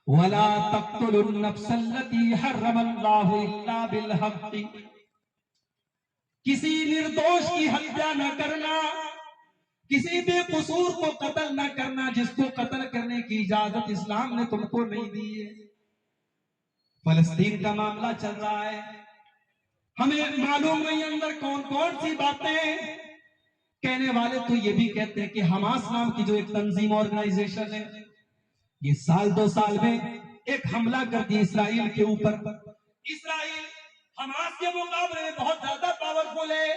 وَلَا تَقْتُلُوا النَّفْسَ الَّتِي حَرَّمَ اللَّهُ إِلَّا بِالْحَقِّ، کسی نردوش کی ہتیا نہ کرنا، کسی بے قصور کو قتل نہ کرنا، جس کو قتل کرنے کی اجازت اسلام نے تم کو نہیں دی ہے۔ فلسطین کا معاملہ چل رہا ہے، ہمیں معلوم نہیں اندر کون کون سی باتیں، کہنے والے تو یہ بھی کہتے ہیں کہ حماس نام کی جو ایک تنظیم آرگنائزیشن ہے، یہ سال دو سال میں ایک حملہ کر دی اسرائیل کے اوپر۔ اسرائیل حماس کے مقابلے میں بہت زیادہ پاورفل ہے،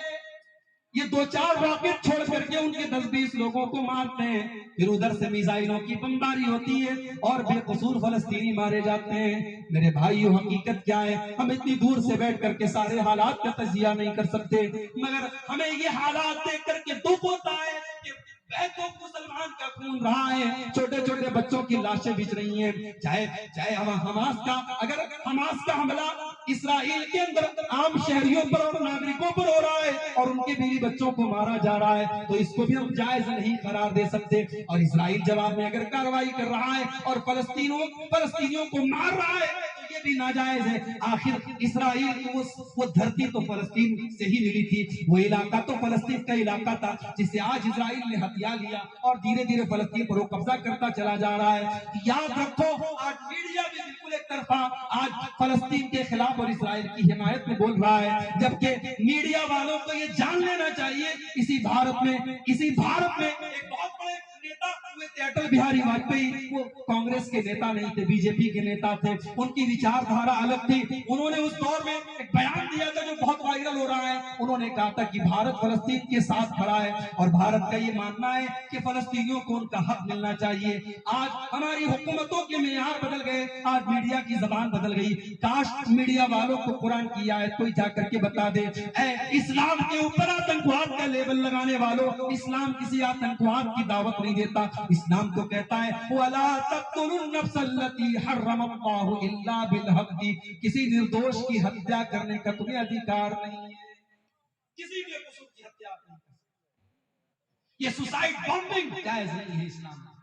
یہ دو چار راکٹ چھوڑ کر کے ان کے 10-20 لوگوں کو مارتے ہیں، پھر ادھر سے میزائلوں کی بمباری ہوتی ہے اور بے قصور فلسطینی مارے جاتے ہیں۔ میرے بھائیو، حقیقت کیا ہے؟ ہم اتنی دور سے بیٹھ کر کے سارے حالات کا تجزیہ نہیں کر سکتے، مگر ہمیں یہ حالات دیکھ کر کے دکھ ہوتا ہے کہ بیتوں مسلمان کا خون رہا ہے، چھوٹے چھوٹے بچوں کی لاشیں بچ رہی ہیں۔ چاہے حماس کا، اگر حماس کا حملہ اسرائیل کے اندر عام شہریوں پر اور ناگرکوں پر ہو رہا ہے اور ان کے بیوی بچوں کو مارا جا رہا ہے، تو اس کو بھی ہم جائز نہیں قرار دے سکتے۔ اور اسرائیل جواب میں اگر کارروائی کر رہا ہے اور فلسطینیوں کو مار رہا ہے تو یہ بھی ناجائز ہے۔ آخر اسرائیل کو وہ دھرتی تو فلسطین سے ہی ملی تھی، وہ علاقہ تو فلسطین کا علاقہ تھا جسے آج اسرائیل نے ہتھیا لیا اور دھیرے دھیرے فلسطین پر وہ قبضہ کرتا چلا جا رہا ہے۔ یاد رکھو، آج میڈیا بھی بالکل ایک طرفہ آج فلسطین کے خلاف اور اسرائیل کی حمایت میں بول رہا ہے، جبکہ میڈیا والوں کو یہ جان لینا چاہیے اسی بھارت میں ایک بہت بڑے نیتا ہوئے تھے اٹل بہاری واجپئی، وہ کانگریس کے نیتا نہیں تھے، بی جے پی کے نیتا تھے، ان کی وچار دھارا الگ تھی۔ انہوں نے اس دور میں ایک بیان دیا تھا جو بہت وائرل ہو رہا ہے، انہوں نے کہا تھا کہ بھارت فلسطین کے ساتھ کھڑا ہے اور بھارت کا یہ ماننا ہے کہ فلسطینیوں کو ان کا حق ملنا چاہیے۔ آج ہماری حکومتوں کے معیار بدل گئے، آج میڈیا کی زبان بدل گئی۔ کاش میڈیا والوں کو قرآن کی آیت کوئی جا کر کے بتا دے، اے اسلام کے اوپر آتنکواد کا لیبل لگانے والوں، اسلام کسی آتنکواد کی دعوت نہیں دیتا، اسلام تو کہتا ہے وَلَا تَقْتُلُوا النَّفْسَ الَّتِي حَرَّمَ اللَّهُ إِلَّا بِالْحَقِّ، کسی نردوش کی ہتیا کرنے کا تمہیں ادھیکار نہیں ہے، کسی بے قصور کی ہتیا نہیں کر سکتے۔ یہ سوسائڈ بمبنگ جائز نہیں ہے اسلام میں۔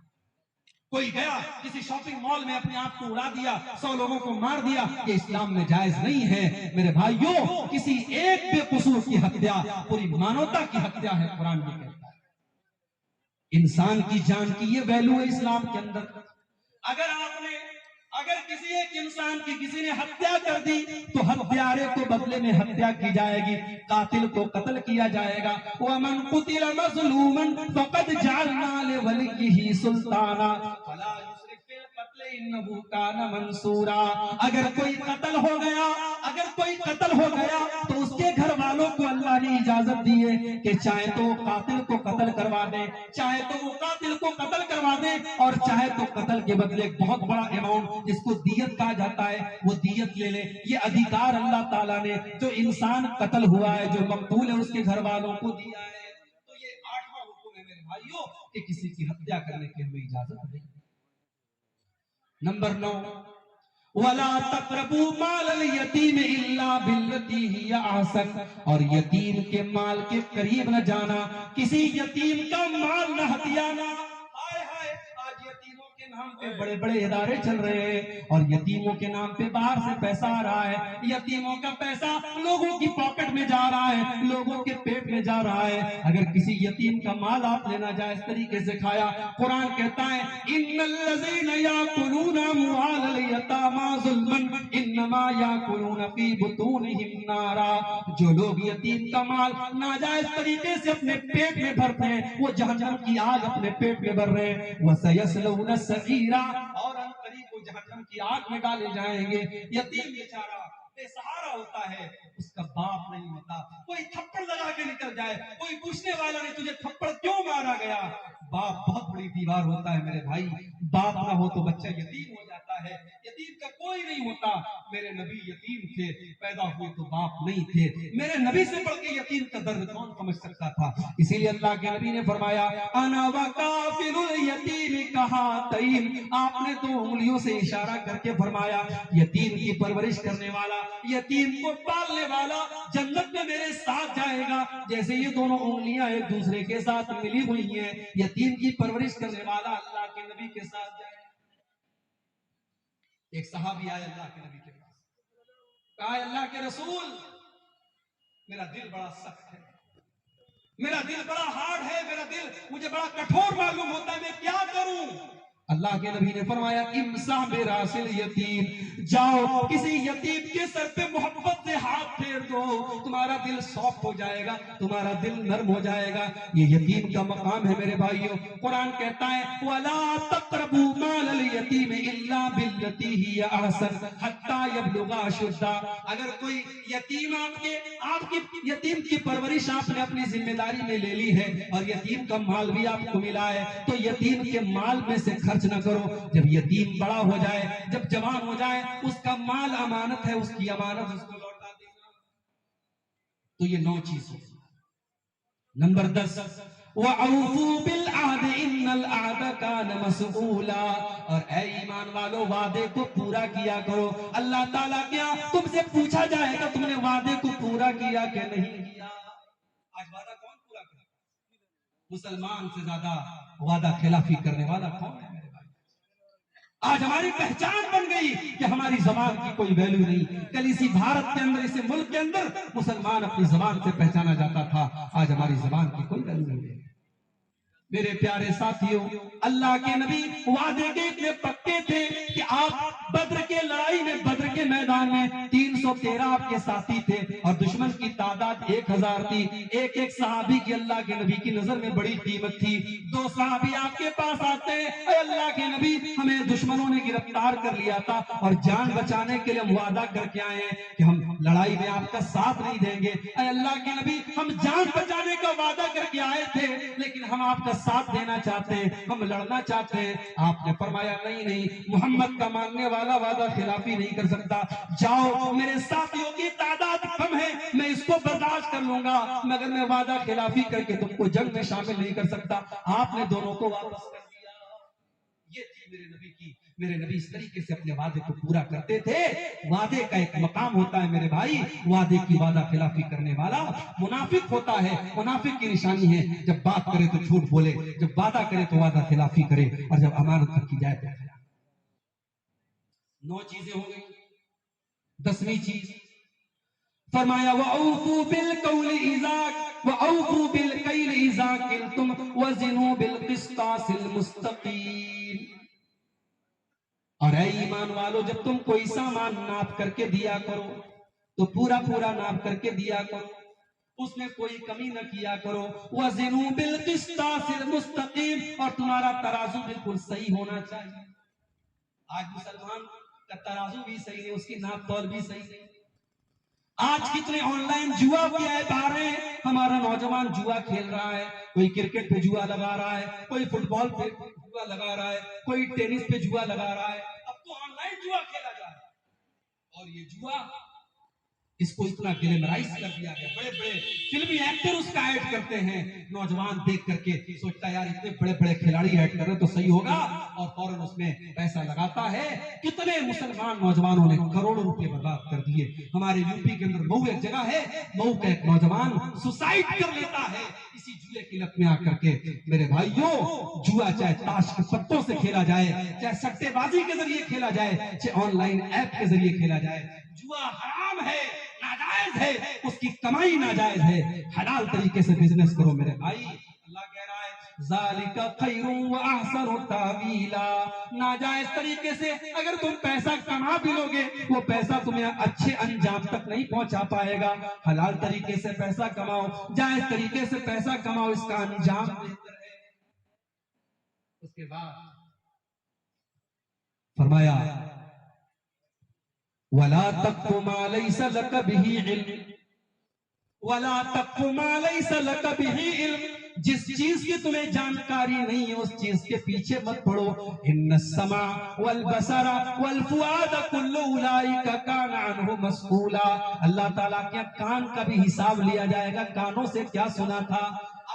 کوئی گیا کسی شاپنگ مال میں اپنے آپ کو اڑا دیا، 100 لوگوں کو مار دیا، یہ اسلام میں جائز نہیں ہے۔ میرے بھائیوں، کسی ایک بے قصور کی ہتیا پوری مانوتا کی ہتیا ہے، قرآن یہ کہتا ہے۔ انسان کی جان کی یہ ویلو ہے اسلام کے اندر۔ اگر کسی ایک انسان کی کسی نے ہتیا کر دی تو ہتھیارے کو بدلے میں ہتیا کی جائے گی، قاتل کو قتل کیا جائے گا۔ وَمَنْ قُتِلَ مَظْلُومًا فَقَدْ جَعَلْنَا لِوَلِيِّهِ سُلْطَانًا فَلَا يُسْرِفْ فِي الْقَتْلِ إِنَّهُ كَانَ مَنْصُورًا۔ اگر کوئی قتل ہو گیا تو اس کے گھر والوں کو اللہ نے اجازت دی ہے کہ چاہے تو وہ قاتل کو قتل کروا دے، چاہے تو وہ قاتل کو قتل کروا دے، اور چاہے تو قتل کے بدلے ایک بہت بڑا اماؤنٹ جس کو دیت کہا جاتا ہے وہ دیت لے لے۔ یہ ادھیکار اللہ تعالیٰ نے جو انسان قتل ہوا ہے، جو مقتول ہے، اس کے گھر والوں کو دیا ہے۔ تو یہ 8واں حکم ہے میرے بھائیوں کہ کسی کی ہتیا کرنے کی ہمیں اجازت نہیں۔ نمبر 9، وَلَا تَقْرَبُوا مَالَ الْيَتِيمِ إِلَّا بِالَّتِي هِيَ أَحْسَنُ، اور یتیم کے مال کے قریب نہ جانا، کسی یتیم کا مال نہ ہتھیانا۔ ہائے ہائے، آج یتیموں کے نام پہ بڑے بڑے ادارے چل رہے ہیں اور یتیموں کے نام پہ باہر سے پیسہ آ رہا ہے، یتیموں کا پیسہ لوگوں کی پاکٹ میں جا رہا ہے، لوگوں کے پیٹ میں جا رہا ہے۔ اگر کسی یتیم کا مال آپ لینا جائز طریقے سے کھایا، قرآن کہتا ہے إِنَّ الَّذِينَ يَأْكُلُونَ أَمْوَالَ الْيَتَامَى ظُلْمًا إِنَّمَا يَأْكُلُونَ فِي بُطُونِهِمْ نَارًا، جو لوگ یتیم کا مال ناجائز طریقے سے اپنے پیٹ میں بھرتے ہیں وہ جہنم کی آگ اپنے پیٹ میں بھر رہے ہیں۔ وَسَيَصْلَوْنَ سَعِيرًا، اور ان قریب وہ جہنم کی آگ میں ڈالے جائیں گے۔ یتیم بیچارہ بے سہارا ہوتا ہے، اس کا باپ نہیں ہوتا، کوئی تھپڑ لگا کے نکل جائے، کوئی پوچھنے والا نہیں تجھے تھپڑ کیوں مارا گیا۔ باپ بہت بڑی دیوار ہوتا ہے میرے بھائی، باپ نہ ہو تو بچہ یتیم ہو جاتا ہے، یتیم کا کوئی نہیں ہوتا۔ میرے نبی یتیم تھے، پیدا ہوئے تو باپ نہیں تھے، میرے نبی سے بڑھ کے یتیم کا درد کون سمجھ سکتا تھا؟ اسی لیے اللہ کے نبی نے فرمایا انا وکافل الیتیم کہاتین، آپ نے 2 انگلیوں سے اشارہ کر کے فرمایا یتیم کی پرورش کرنے والا، یتیم کو پالنے والا جنت میں میرے ساتھ جائے گا جیسے یہ دونوں انگلیاں ایک دوسرے کے ساتھ ملی ہوئی ہیں۔ یتیم کی پرورش کرنے والا اللہ کے نبی کے ساتھ جائے گا۔ ایک صحابی آئے اللہ کے نبی کے پاس، کہا اللہ کے رسول میرا دل بڑا سخت ہے، میرا دل بڑا ہارڈ ہے، میرا دل مجھے بڑا کٹھور معلوم ہوتا ہے، میں کیا کروں؟ اللہ کے نبی نے فرمایا امسح براسل یتیم، جاؤ کسی یتیم کے سر پہ محبت سے ہاتھ پھیر دو، تمہارا دل سافٹ ہو جائے گا، تمہارا دل نرم ہو جائے گا۔ یہ یتیم کا مقام ہے میرے بھائیوں۔ قرآن کہتا ہے وَلَا تَقْرَبُوا مَالَ الْيَتِيمِ إِلَّا بِالَّتِي هِيَ أَحْسَنُ حَتَّى يَبْلُغَ أَشُدَّهُ۔ اگر کوئی یتیم آپ کی یتیم کی پرورش آپ نے اپنی ذمہ داری میں لے لی ہے اور یتیم کا مال بھی آپ کو ملا ہے تو یتیم کے مال میں سے خرچ نہ کرو۔ جب یتیم بڑا ہو جائے، جب جوان ہو جائے، اس کا مال امانت ہے، اس کی امانت اس کو لوٹا دینا۔ تو یہ 9 چیز ہے۔ نمبر 10 وَأَوْفُوا بِالْعَهْدِ إِنَّ الْعَهْدَ كَانَ مَسْئُولًا۔ اور اے ایمان والو وعدے کو پورا کیا کرو۔ اللہ تعالیٰ کیا تم سے پوچھا جائے گا تم نے وعدے کو پورا کیا کہ نہیں کیا؟ آج وعدہ کون پورا کرتا ہے؟ مسلمان سے زیادہ وعدہ خلافی کرنے والا کون ہے میرے بھائی؟ آج ہماری پہچان بن گئی کہ ہماری زبان کی کوئی ویلیو نہیں۔ کل اسی بھارت کے اندر، اسی ملک کے اندر مسلمان اپنی زبان سے پہچانا جاتا تھا، آج ہماری زبان کی کوئی ویلیو نہیں ہے۔ میرے پیارے ساتھیوں، اللہ کے نبی وعدے کے اتنے پکے تھے کہ آپ بدر کے لڑائی میں، بدر کے میدان میں 313 آپ کے ساتھی تھے اور دشمن کی تعداد 1000 تھی۔ ایک ایک صحابی کی اللہ کے نبی کی نظر میں بڑی قیمت تھی۔ 2 صحابی آپ کے پاس آتے ہیں، اے اللہ کے نبی ہمیں دشمنوں نے گرفتار کر لیا تھا اور جان بچانے کے لیے ہم وعدہ کر کے آئے ہیں کہ ہم لڑائی میں آپ کا ساتھ نہیں دیں گے۔ اے اللہ کے نبی ہم جان بچانے کا وعدہ کر کے آئے تھے لیکن ہم آپ کا ساتھ دینا چاہتے ہیں، ہم لڑنا چاہتے ہیں۔ آپ نے فرمایا نہیں نہیں، محمد کا ماننے والا وعدہ خلافی نہیں کر سکتا، جاؤ میرے ساتھیوں کی تعداد کم ہے میں اس کو برداشت کر لوں گا مگر میں وعدہ خلافی کر کے تم کو جنگ میں شامل نہیں کر سکتا۔ آپ نے دونوں کو واپس کر دیا۔ یہ تھی میرے نبی کی، میرے نبی اس طریقے سے اپنے وعدے کو پورا کرتے تھے۔ وعدے کا ایک مقام ہوتا ہے میرے بھائی، وعدے کی وعدہ خلافی کرنے والا منافق ہوتا ہے۔ منافق کی نشانی ہے جب بات کرے تو جھوٹ بولے، جب وعدہ کرے تو وعدہ خلافی کرے اور جب امانت رکھی جائے تو 9 چیزیں ہو گئی۔ 10ویں چیز فرمایا وَأَوْفُوا بِالْقَوْلِ وَأَوْفُوا بِالْكَيْلِ إِذَا كِلْتُمْ وَزِنُوا بِالْقِسْطَاسِ الْمُسْتَقِيمِ۔ اور اے ایمان والو جب تم کوئی سامان ناپ کر کے دیا کرو تو پورا پورا ناپ کر کے دیا کرو، اس میں کوئی کمی نہ کیا کرو۔ وَزِنُوا بِالْقِسْطَاسِ الْمُسْتَقِيمِ، اور تمہارا ترازو بالکل صحیح ہونا چاہیے۔ آج مسلمان کا ترازو بھی صحیح ہے، اس کی ناپ تول بھی صحیح ہے۔ آج کتنے آن لائن جوا کے ایپ آ رہے ہیں، ہمارا نوجوان جوا کھیل رہا ہے، کوئی کرکٹ پہ جوا لگا رہا ہے، کوئی فٹ بال پہ جوا لگا رہا ہے، کوئی ٹینس پہ جوا لگا رہا ہے۔ اب تو آن لائن جوا کھیلا جا رہا ہے اور یہ جوا اس کو اتنا گلیمرائز کر دیا گیا، بڑے بڑے فلمی ایکٹر اس کا ایڈ کرتے ہیں۔ نوجوان دیکھ کر کے سوچتا ہے یار اتنے بڑے بڑے کھلاڑی ایڈ کر رہے تو صحیح ہوگا اور فوراً اس میں پیسہ لگاتا ہے۔ کتنے مسلمان نوجوانوں نے کروڑوں روپے برباد کر دیے۔ ہمارے یوپی کے اندر مئو ایک جگہ ہے، مئو کا ایک نوجوان سوسائڈ کر لیتا ہے اسی جوئے کی لت میں آ کر کے۔ میرے بھائیوں جوا چاہے تاش کے پتوں سے کھیلا جائے، چاہے سٹے بازی کے ذریعے کھیلا جائے، چاہے آن لائن ایپ کے ذریعے کھیلا جائے، جوا حرام ہے، ناجائز ہے، اس کی کمائی ناجائز ہے۔ حلال طریقے سے بزنس کرو میرے بھائی۔ اللہ کہہ رہا ہے ذالک خیر و احسن تاویلا، ناجائز طریقے سے اگر تم پیسہ کما بھی لوگے وہ پیسہ تمہیں اچھے انجام تک نہیں پہنچا پائے گا۔ حلال طریقے سے پیسہ کماؤ، جائز طریقے سے پیسہ کماؤ، اس کا انجام بہتر ہے۔ اس کے بعد فرمایا وَلَا تَقْفُ مَا لَيْسَ لَكَ بِهِ عِلْمٌ وَلَا تَقْفُ مَا لَيْسَ لَكَ بِهِ عِلْمٌ، جس چیز کی تمہیں جانکاری نہیں ہے اس چیز کے پیچھے مت پڑو۔ إِنَّ السَّمْعَ وَالْبَصَرَ وَالْفُؤَادَ كُلُّ أُولَئِكَ كَانَ عَنْهُ مَسْئُولًا، اللہ تعالیٰ کے کان کا بھی حساب لیا جائے گا، کانوں سے کیا سنا تھا۔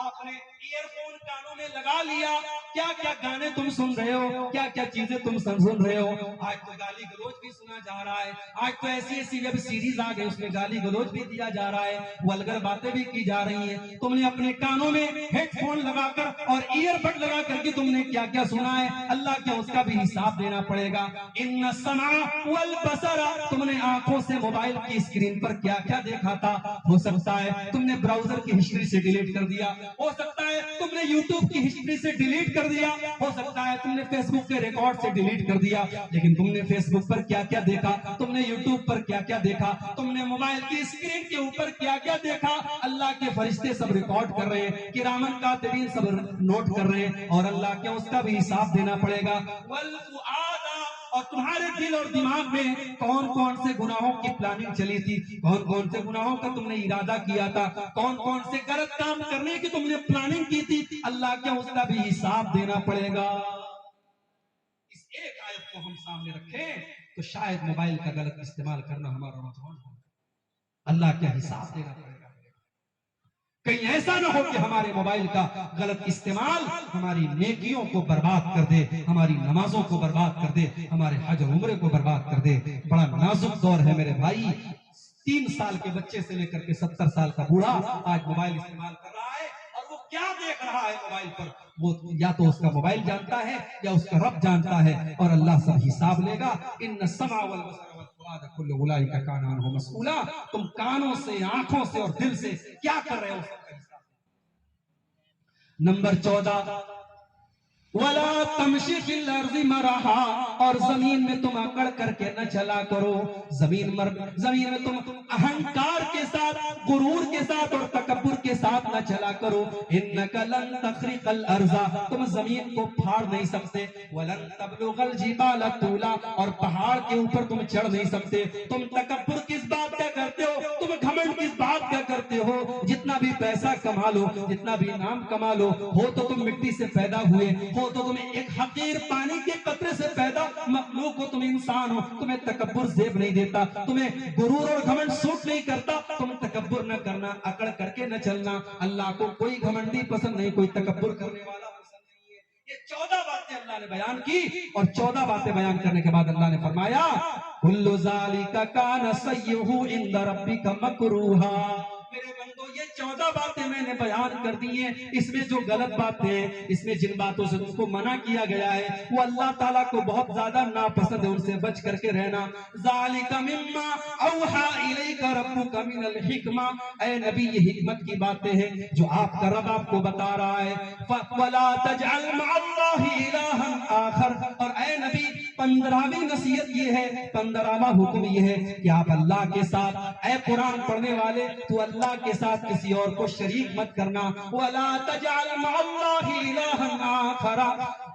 آپ نے ایئر فون کانوں میں لگا لیا، کیا کیا گانے تم سن رہے ہو، کیا کیا چیزیں تم سن رہے ہو. آج تو گالی گلوچ بھی سنا جا رہا ہے، آج تو ایسی ایسی ویب سیریز آ گئی اس میں گالی گلوچ بھی دیا جا رہا ہے، ولگر باتیں بھی کی جا رہی ہیں. تم نے اپنے کانوں میں ہیڈ فون لگا کر اور ایئر بڈ لگا کر کے تم نے کیا کیا سنا ہے، اللہ کیا اس کا بھی حساب دینا پڑے گا. ان السمع والبصر، تم نے آنکھوں سے موبائل کی اسکرین پر کیا کیا دیکھا تھا. ہو سکتا ہے تم نے براؤزر کی ہسٹری سے ڈیلیٹ کر دیا، ہو سکتا ہے تم نے یوٹیوب کی ہسٹری سے ڈیلیٹ کر دیا، ہو سکتا ہے تم نے فیس بک کے ریکارڈ سے ڈیلیٹ کر دیا، لیکن تم نے فیس بک پر کیا کیا دیکھا، تم نے یوٹیوب پر کیا کیا دیکھا، تم نے موبائل کی اسکرین کے اوپر کیا کیا دیکھا. اللہ کے فرشتے سب ریکارڈ کر رہے ہیں، کرامن کاتبین سب نوٹ کر رہے ہیں، اور اللہ کے اس کا بھی حساب دینا پڑے گا. والفؤاد، اور تمہارے دل اور دماغ میں کون کون سے گناہوں کی پلاننگ چلی تھی، کون کون سے گناہوں کا تم نے ارادہ کیا تھا، کون کون سے غلط کام کرنے کی تم نے پلاننگ کی تھی، اللہ کیا اس کا بھی حساب دینا پڑے گا. اس ایک آیت کو ہم سامنے رکھیں تو شاید موبائل کا غلط استعمال کرنا ہمارا رجحان ہو. اللہ کیا حساب دینا پڑے گا. کہیں ایسا نہ ہو کہ ہمارے موبائل کا غلط استعمال ہماری نیکیوں کو برباد کر دے، ہماری نمازوں کو برباد کر دے، ہمارے حج اور عمرے کو برباد کر دے. بڑا نازک دور ہے میرے بھائی. 3 سال کے بچے سے لے کر کے 70 سال کا بوڑھا آج موبائل استعمال کر رہا ہے، اور وہ کیا دیکھ رہا ہے موبائل پر، وہ یا تو اس کا موبائل جانتا ہے یا اس کا رب جانتا ہے، اور اللہ سب حساب لے گا. ان السمع والبصر والفؤاد کل اولئک کان عنہ مسئولا. تم کانوں سے، آنکھوں سے اور دل سے کیا کر رہے ہو. نمبر 14، وَلَا تَمْشِ فِي الْأَرْضِ مَرَحًا، اور زمین میں تم اکڑ کر کے نہ چلا کرو. زمین میں تم اہنکار کے ساتھ، غرور کے ساتھ اور تکبر کے ساتھ نہ چلا کرو. إِنَّكَ لَن تَخْرِقَ الْأَرْضَ، تم زمین کو پھاڑ نہیں سکتے. وَلَن تَبْلُغَ الْجِبَالَ طُولًا، اور پہاڑ کے اوپر تم چڑھ نہیں سکتے. تم تکبر کس بات کا کرتے ہو، تم گھمنڈ کس بات کا کرتے ہو. جتنا بھی پیسہ کما لو، جتنا بھی نام کما لو، ہو تو تم مٹی سے پیدا ہوئے، ہو تو تم ایک حقیر پانی کے قطرے سے پیدا مخلوق ہو، تم انسان ہو. تمہیں تکبر زیب نہیں دیتا، تمہیں غرور اور گھمنڈ سوٹ نہیں کرتا. تم تکبر نہ کرنا، اکڑ کر کے نہ چلنا. اللہ کو کوئی گھمنڈی پسند نہیں، کوئی تکبر کرنے والا پسند نہیں ہے. یہ 14 باتیں اللہ نے بیان کی، اور 14 باتیں بیان کرنے کے بعد اللہ نے فرمایا کل ذالک کان سیئہ عند ربک مکروہا. میرے بندو، یہ 14 باتیں میں نے بیان کر دی ہیں. اس میں جو غلط باتیں ہیں، اس میں جن باتوں سے تم کو منع کیا گیا ہے، وہ اللہ تعالیٰ کو بہت زیادہ ناپسند ہے، ان سے بچ کر کے رہنا. ذالک مما اوحا الیک ربک من الحکمہ، اے نبی یہ حکمت کی باتیں ہیں جو آپ کا رب آپ کو بتا رہا ہے. ولا تجعل مع اللہ الہا آخر، اور اے نبی 15ویں نصیحت یہ ہے، 15واں حکم یہ ہے کہ آپ اللہ کے ساتھ، اے قرآن پڑھنے والے، تو اللہ کے ساتھ کسی اور کو شریک مت کرنا. وَلَا تَجْعَلْ مَعَ اللَّهِ إِلَٰهًا آخَرَ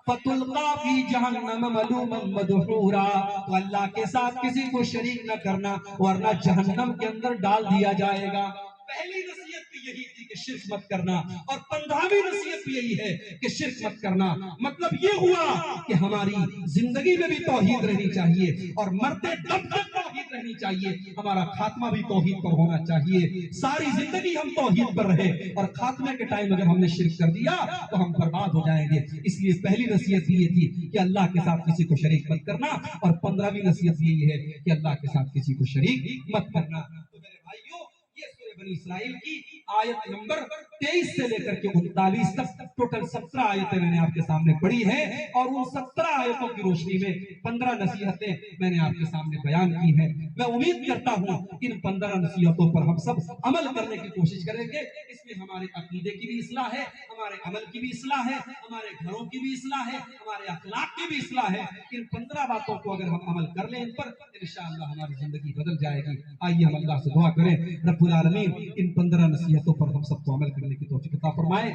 فَتُلْقَىٰ فِي جَهَنَّمَ مَلُومًا مَدْحُورًا. تو اللہ کے ساتھ کسی کو شریک نہ کرنا، ورنہ جہنم کے اندر ڈال دیا جائے گا. پہلی نصیحت بھی یہی تھی کہ شرک مت کرنا، اور 15ویں نصیحت بھی یہی ہے کہ شرک مت کرنا. مطلب یہ ہوا کہ ہماری زندگی میں بھی توحید رہنی چاہیے، اور مرتے دم تک توحید رہنی چاہیے. ہمارا خاتمہ بھی توحید پر ہونا چاہیے. ساری زندگی ہم توحید پر رہے، اور خاتمے کے ٹائم اگر ہم نے شرک کر دیا تو ہم برباد ہو جائیں گے. اس لیے پہلی نصیحت بھی یہ تھی کہ اللہ کے ساتھ کسی کو شریک مت کرنا، اور 15ویں نصیحت بھی یہ ہے کہ اللہ کے ساتھ کسی کو شریک مت کرنا. تو میرے بھائیوں، یہ سورہ بنی اسرائیل کی آیت نمبر 23 سے لے کر کے 39 تک ٹوٹل 17 آیتیں میں نے آپ کے سامنے پڑھی ہیں، اور ان 17 آیتوں کی روشنی میں 15 نصیحتیں میں نے آپ کے سامنے بیان کی ہیں. میں امید کرتا ہوں ان 15 نصیحتوں پر ہم سب عمل کرنے کی کوشش کریں گے. اس میں ہمارے عقیدے کی بھی اصلاح ہے، ہمارے عمل کی بھی اصلاح ہے، ہمارے گھروں کی بھی اصلاح ہے، ہمارے اخلاق کی بھی اصلاح ہے. ان 15 باتوں کو اگر ہم عمل کر لیں ان پر، انشاءاللہ ہماری زندگی بدل جائے گی. آئیے ہم اللہ سے دعا کریں، رب العالمین ان 15 نصیحتوں پر ہم سب کو عمل کرنے کی توفیق عطا فرمائے.